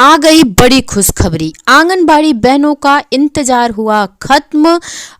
आ गई बड़ी खुशखबरी। आंगनबाड़ी बहनों का इंतजार हुआ खत्म।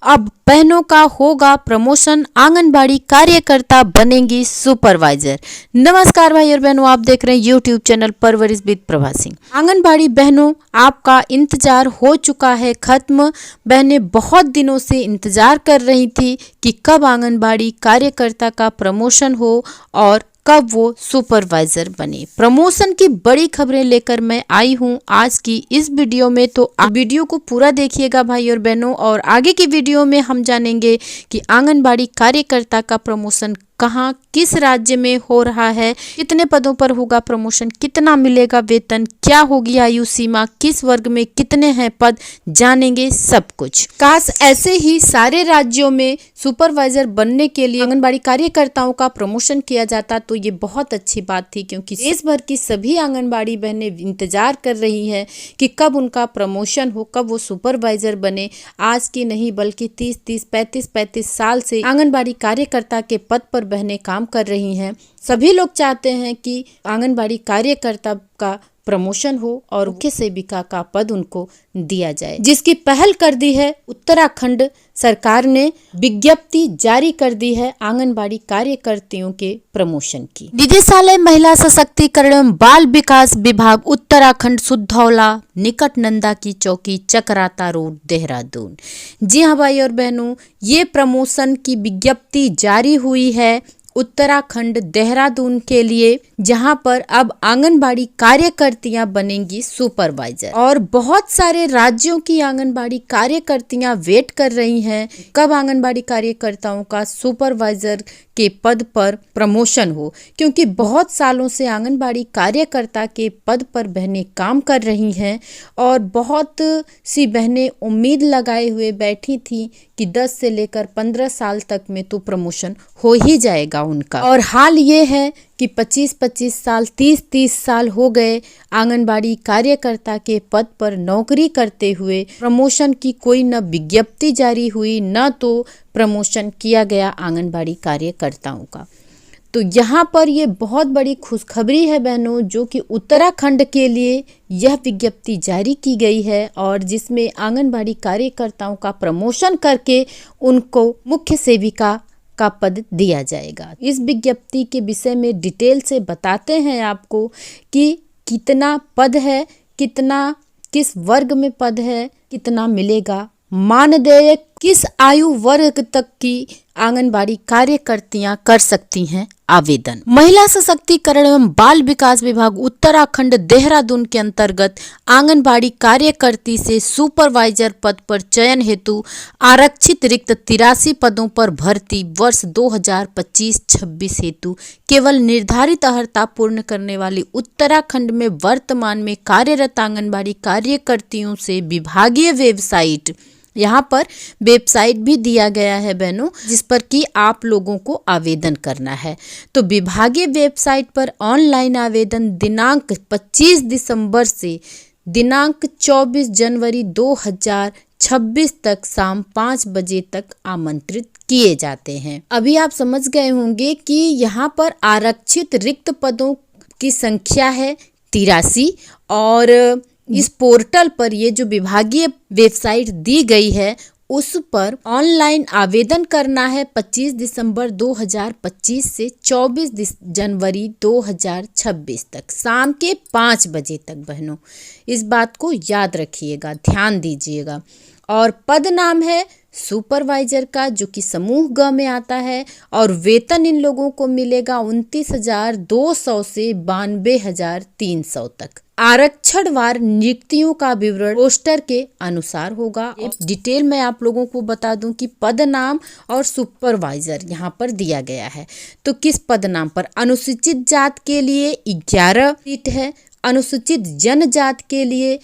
अब बहनों का होगा प्रमोशन, आंगनबाड़ी कार्यकर्ता बनेंगी सुपरवाइजर। नमस्कार भाई और बहनों, आप देख रहे हैं यूट्यूब चैनल परवरिश विद प्रभा सिंह। आंगनबाड़ी बहनों, आपका इंतजार हो चुका है खत्म। बहनें बहुत दिनों से इंतजार कर रही थी कि कब आंगनबाड़ी कार्यकर्ता का प्रमोशन हो और कब वो सुपरवाइजर बने। प्रमोशन की बड़ी खबरें लेकर मैं आई हूँ आज की इस वीडियो में, तो वीडियो को पूरा देखिएगा भाई और बहनों। और आगे की वीडियो में हम जानेंगे कि आंगनबाड़ी कार्यकर्ता का प्रमोशन कहाँ, किस राज्य में हो रहा है, कितने पदों पर होगा प्रमोशन, कितना मिलेगा वेतन, क्या होगी आयु सीमा, किस वर्ग में कितने हैं पद, जानेंगे सब कुछ। काश ऐसे ही सारे राज्यों में सुपरवाइजर बनने के लिए आंगनबाड़ी कार्यकर्ताओं का प्रमोशन किया जाता तो ये बहुत अच्छी बात थी, क्योंकि देश भर की सभी आंगनबाड़ी बहनें इंतजार कर रही हैं कि कब उनका प्रमोशन हो, कब वो सुपरवाइजर बने। आज की नहीं बल्कि 30-30, 35-35 साल से आंगनबाड़ी कार्यकर्ता के पद पर बहनें काम कर रही हैं। सभी लोग चाहते हैं कि आंगनबाड़ी कार्यकर्ता का प्रमोशन हो और मुख्य सेविका का पद उनको दिया जाए, जिसकी पहल कर दी है उत्तराखंड सरकार ने। विज्ञप्ति जारी कर दी है आंगनबाड़ी कार्यकर्तियों के प्रमोशन की। निदेशालय महिला सशक्तिकरण एवं बाल विकास विभाग उत्तराखंड सुधौला निकट नंदा की चौकी चकराता रोड देहरादून। जी हाँ भाई और बहनों, ये प्रमोशन की विज्ञप्ति जारी हुई है उत्तराखंड देहरादून के लिए, जहां पर अब आंगनबाड़ी कार्यकर्तियां बनेंगी सुपरवाइजर। और बहुत सारे राज्यों की आंगनबाड़ी कार्यकर्तियां वेट कर रही हैं कब आंगनबाड़ी कार्यकर्ताओं का सुपरवाइजर के पद पर प्रमोशन हो, क्योंकि बहुत सालों से आंगनबाड़ी कार्यकर्ता के पद पर बहनें काम कर रही हैं और बहुत सी बहनें उम्मीद लगाए हुए बैठी थी कि 10 से लेकर 15 साल तक में तो प्रमोशन हो ही जाएगा उनका। और हाल ये है कि 25-25 साल, 30-30 साल हो गए आंगनबाड़ी कार्यकर्ता के पद पर नौकरी करते हुए। प्रमोशन की कोई न विज्ञप्ति जारी हुई, न तो प्रमोशन किया गया आंगनबाड़ी कार्यकर्ताओं का। तो यहाँ पर ये बहुत बड़ी खुशखबरी है बहनों, जो कि उत्तराखंड के लिए यह विज्ञप्ति जारी की गई है और जिसमें आंगनबाड़ी कार्यकर्ताओं का प्रमोशन करके उनको मुख्य सेविका का पद दिया जाएगा। इस विज्ञप्ति के विषय में डिटेल से बताते हैं आपको कि कितना पद है, कितना किस वर्ग में पद है, कितना मिलेगा मानदेय, किस आयु वर्ग तक की आंगनबाड़ी कार्यकर्तियां कर सकती हैं आवेदन। महिला सशक्तिकरण एवं बाल विकास विभाग उत्तराखंड देहरादून के अंतर्गत आंगनबाड़ी कार्यकर्ती से सुपरवाइजर पद पर चयन हेतु आरक्षित रिक्त 83 पदों पर भर्ती वर्ष 2025-26 हेतु केवल निर्धारित अर्हता पूर्ण करने वाली उत्तराखंड में वर्तमान में कार्यरत आंगनबाड़ी कार्यकर्तियों से विभागीय वेबसाइट, यहाँ पर वेबसाइट भी दिया गया है बहनों, जिस पर कि आप लोगों को आवेदन करना है। तो विभागीय वेबसाइट पर ऑनलाइन आवेदन दिनांक 25 दिसंबर से दिनांक 24 जनवरी 2026 तक शाम 5 बजे तक आमंत्रित किए जाते हैं। अभी आप समझ गए होंगे कि यहाँ पर आरक्षित रिक्त पदों की संख्या है 83 और इस पोर्टल पर ये जो विभागीय वेबसाइट दी गई है उस पर ऑनलाइन आवेदन करना है 25 दिसंबर 2025 से 24 जनवरी 2026 तक शाम के 5 बजे तक। बहनों, इस बात को याद रखिएगा, ध्यान दीजिएगा। और पद नाम है सुपरवाइजर का, जो कि समूह ग में आता है और वेतन इन लोगों को मिलेगा 29,200 से 92,300 तक। आरक्षणवार नियुक्तियों का विवरण पोस्टर के अनुसार होगा। डिटेल में आप लोगों को बता दूं कि पद नाम और सुपरवाइजर यहाँ पर दिया गया है। तो किस पद नाम पर अनुसूचित जात के लिए 11 सीट है, अनुसूचित जनजात के लिए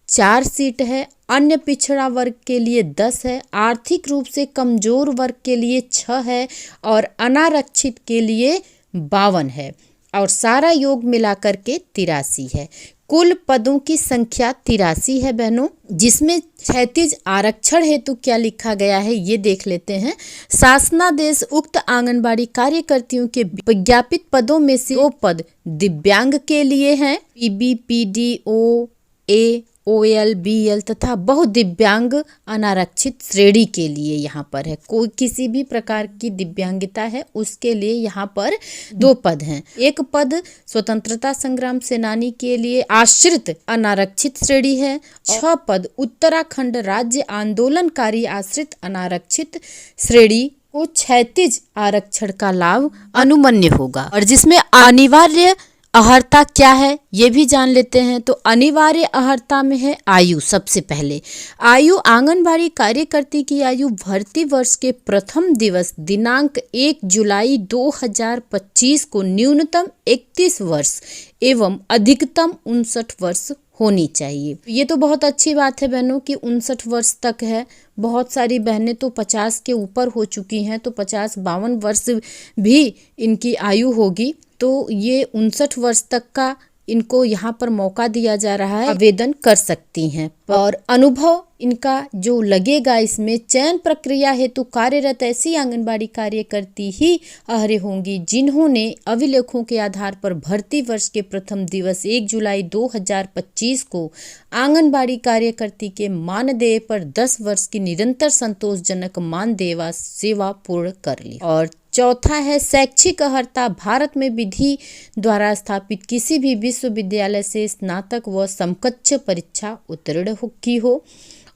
4 सीट है, अन्य पिछड़ा वर्ग के लिए 10 है, आर्थिक रूप से कमजोर वर्ग के लिए 6 है और अनारक्षित के लिए 52 है और सारा योग मिलाकर के 83 है। कुल पदों की संख्या 83 है बहनों, जिसमें 36 आरक्षण हेतु क्या लिखा गया है ये देख लेते हैं। शासनादेश उक्त आंगनबाड़ी कार्यकर्तियों के विज्ञापित पदों में से 2 पद दिव्यांग के लिए हैं, PB, PDO, A, OL, BL तथा बहुदिव्यांग अनारक्षित श्रेणी के लिए यहाँ पर है। कोई किसी भी प्रकार की दिव्यांगता है उसके लिए यहाँ पर 2 पद हैं। एक पद स्वतंत्रता संग्राम सेनानी के लिए आश्रित अनारक्षित श्रेणी है। 6 पद उत्तराखंड राज्य आंदोलनकारी आश्रित अनारक्षित श्रेणी को क्षैतिज आरक्षण का लाभ अनुमन्य होगा। और जिसमें अनिवार्य अहर्ता क्या है ये भी जान लेते हैं। तो अनिवार्य अहर्ता में है आयु। सबसे पहले आयु आंगनबाड़ी कार्यकर्ती की आयु भर्ती वर्ष के प्रथम दिवस दिनांक 1 जुलाई 2025 को न्यूनतम 31 वर्ष एवं अधिकतम 59 वर्ष होनी चाहिए। ये तो बहुत अच्छी बात है बहनों कि 59 वर्ष तक है। बहुत सारी बहनें तो 50 के ऊपर हो चुकी हैं, तो 50-52 वर्ष भी इनकी आयु होगी। तो ये 59 वर्ष तक का इनको यहाँ पर मौका दिया जा रहा है, आवेदन कर सकती हैं। और अनुभव इनका जो लगेगा इसमें, चयन प्रक्रिया हेतु कार्यरत ऐसी आंगनबाड़ी कार्यकर्ती ही अर्ह होंगी जिन्होंने अभिलेखों के आधार पर भर्ती वर्ष के प्रथम दिवस 1 जुलाई 2025 को आंगनबाड़ी कार्यकर्ती के मानदेय पर 10 वर्ष की निरंतर संतोषजनक मानदेय व सेवा पूर्ण कर ली। और चौथा है शैक्षिक अर्हता भारत में विधि द्वारा स्थापित किसी भी विश्वविद्यालय से स्नातक व समकक्ष परीक्षा उत्तीर्ण की हो।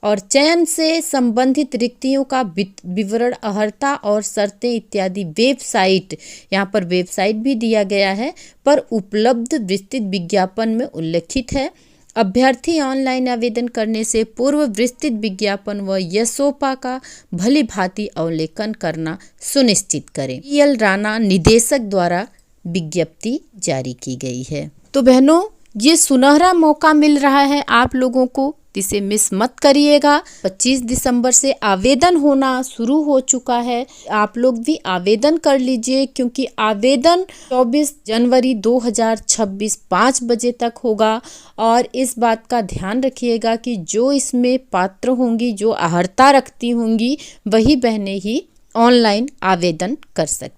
और चयन से संबंधित रिक्तियों का विवरण, अर्हता और शर्तें इत्यादि वेबसाइट, यहाँ पर वेबसाइट भी दिया गया है, पर उपलब्ध विस्तृत विज्ञापन में उल्लेखित है। अभ्यर्थी ऑनलाइन आवेदन करने से पूर्व विस्तृत विज्ञापन व यशोपा का भली भांति अवलोकन करना सुनिश्चित करें। PL राणा निदेशक द्वारा विज्ञप्ति जारी की गई है। तो बहनों ये सुनहरा मौका मिल रहा है आप लोगों को, इसे मिस मत करिएगा। 25 दिसंबर से आवेदन होना शुरू हो चुका है। आप लोग भी आवेदन कर लीजिए क्योंकि आवेदन 24 जनवरी 2026 5 बजे तक होगा। और इस बात का ध्यान रखिएगा कि जो इसमें पात्र होंगी, जो अर्हता रखती होंगी, वही बहनें ही ऑनलाइन आवेदन कर सकती।